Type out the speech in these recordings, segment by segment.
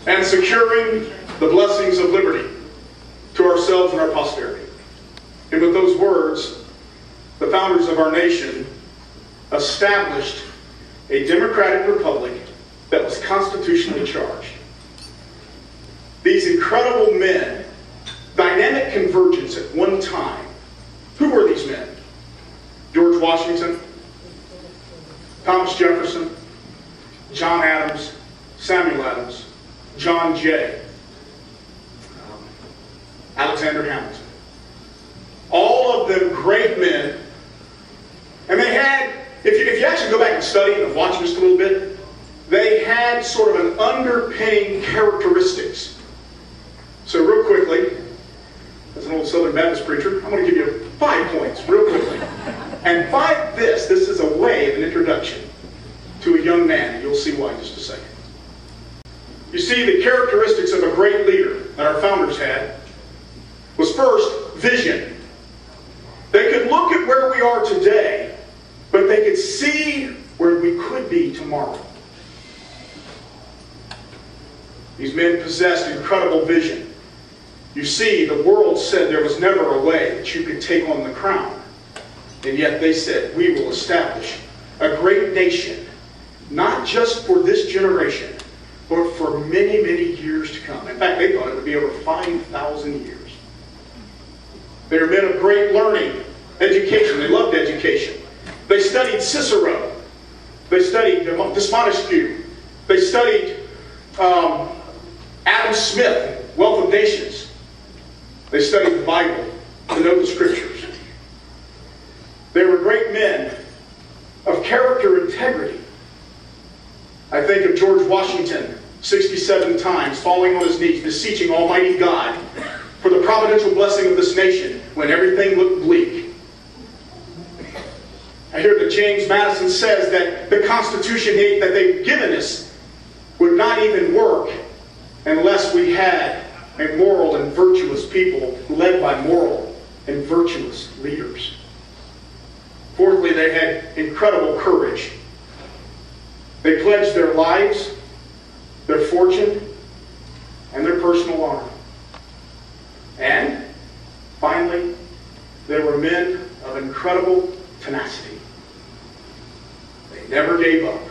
and securing the blessings of liberty to ourselves and our posterity. And with those words, the founders of our nation established a democratic republic that was constitutionally charged. These incredible men, dynamic convergence at one time. Who were these men? George Washington, Thomas Jefferson, John Adams, Samuel Adams, John Jay, Alexander Hamilton. All of them great men. And they had, if you actually go back and study and watch just a little bit, they had sort of an underpinning characteristics. So real quickly, as an old Southern Baptist preacher, I'm going to give you 5 points real quickly. And this is a way of an introduction to a young man, and you'll see why in just a second. You see, the characteristics of a great leader that our founders had was first, vision. They could look at where we are today, but they could see where we could be tomorrow. These men possessed incredible vision. You see, the world said there was never a way that you could take on the crown. And yet they said, we will establish a great nation, not just for this generation, but for many, many years to come. In fact, they thought it would be over 5,000 years. They were men of great learning, education. They loved education. They studied Cicero. They studied Montesquieu. They studied Adam Smith, Wealth of Nations. They studied the Bible, to know the Scriptures. They were great men of character integrity. I think of George Washington, 67 times, falling on his knees, beseeching Almighty God for the providential blessing of this nation when everything looked bleak. I hear that James Madison says that the Constitution that they've given us would not even work unless we had a moral and virtuous people led by moral and virtuous leaders. Fourthly, they had incredible courage. They pledged their lives, their fortune, and their personal honor. And finally, they were men of incredible tenacity. They never gave up.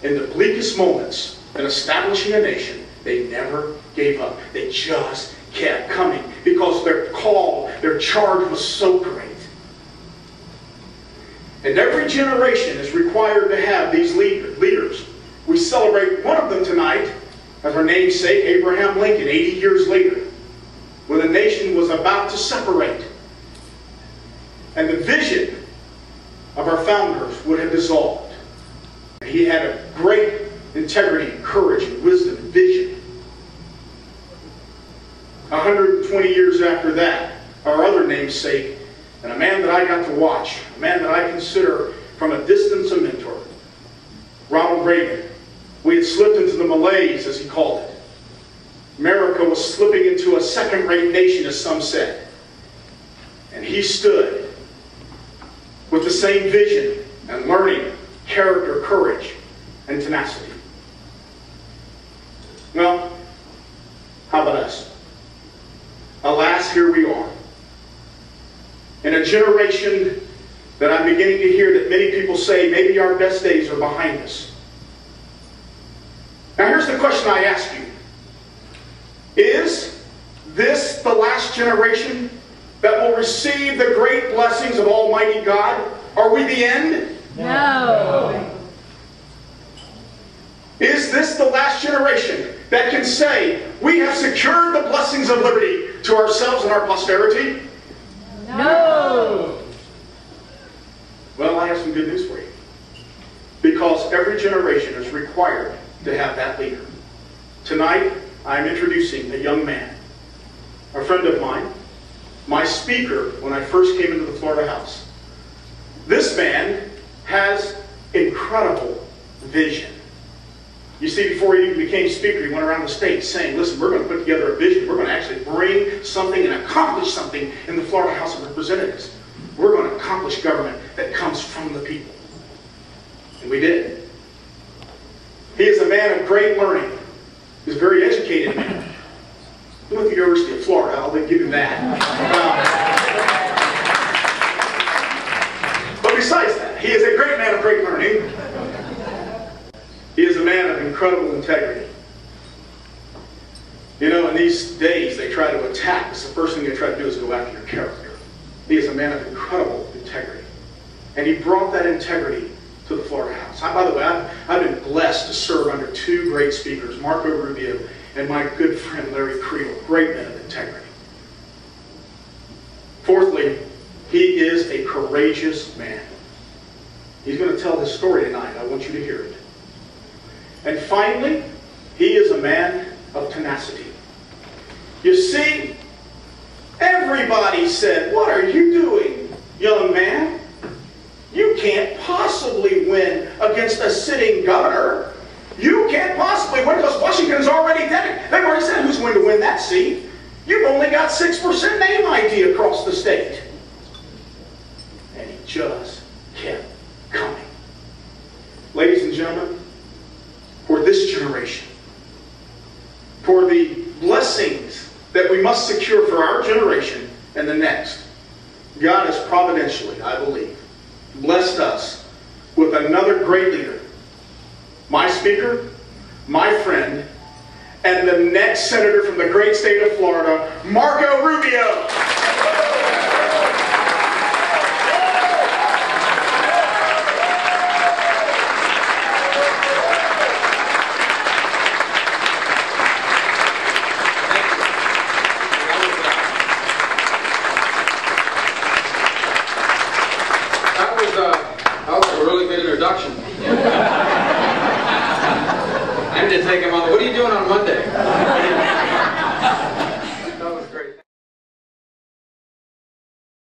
In the bleakest moments in establishing a nation, they never gave up. They just kept coming because their call, their charge was so great. And every generation is required to have these leaders. We celebrate one of them tonight as our namesake, Abraham Lincoln, 80 years later, when the nation was about to separate. And the vision of our founders would have dissolved. He had a great integrity, courage, and wisdom and vision. 120 years after that, our other namesake, and a man that I got to watch, a man that I consider from a distance a mentor, Ronald Reagan. We had slipped into the malaise, as he called it. America was slipping into a second-rate nation, as some said. And he stood with the same vision and learning, character, courage, and tenacity. Well, how about us? Alas, here we are. In a generation that I'm beginning to hear that many people say maybe our best days are behind us. Now here's the question I ask you. Is this the last generation that will receive the great blessings of Almighty God? Are we the end? No. Is this the last generation that can say, we have secured the blessings of liberty to ourselves and our posterity? No. Well, I have some good news for you. Because every generation is required to have that leader. Tonight, I am introducing a young man, a friend of mine, my speaker when I first came into the Florida House. This man has incredible vision. You see, before he even became speaker, he went around the state saying, listen, we're going to put together a vision. We're going to actually bring something and accomplish something in the Florida House of Representatives. We're going to accomplish government that comes from the people. And we did. He is a man of great learning, He's a very educated man. He went to the University of Florida, I'll give him that. But besides that, he is a great man of great learning. He is a man of incredible integrity. You know, in these days, they try to attack us. The first thing they try to do is go after your character. He is a man of incredible integrity. And he brought that integrity to the Florida House. By the way, I've been blessed to serve under two great speakers, Marco Rubio and my good friend Larry Creel, great men of integrity. Fourthly, he is a courageous man. He's going to tell his story tonight. I want you to hear it. And finally, he is a man of tenacity. You see, everybody said, "What are you doing, young man? You can't possibly win against a sitting governor. You can't possibly win because Washington's already dead. They've already said who's going to win that seat. You've only got 6% name ID across the state." And he just kept coming. Ladies and gentlemen, for this generation, for the blessings that we must secure for our generation and the next, God has providentially, I believe, blessed us with another great leader. My speaker, my friend, and the next senator from the great state of Florida, Marco Rubio. That was a really good introduction. I need to take him on. What are you doing on Monday?